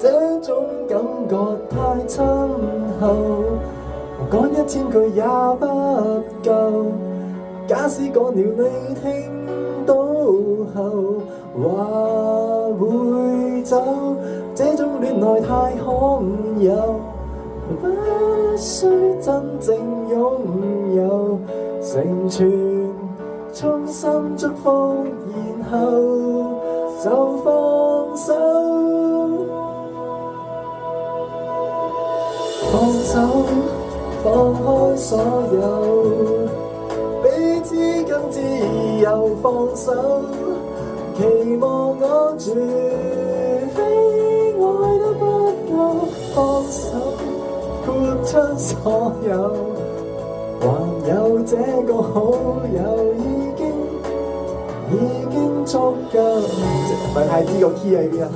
這種感覺太親厚，講1000句也不夠。假使講了你聽到後，話會走，這種戀愛太罕有，不需真正擁有，成全衷心祝福，然後就放手。放手，放開所有，彼此更自由。放手，期望我絕非愛得不夠。放手，豁出所有，還有這個好友已經足夠。唔係太知個 key 喺邊啊？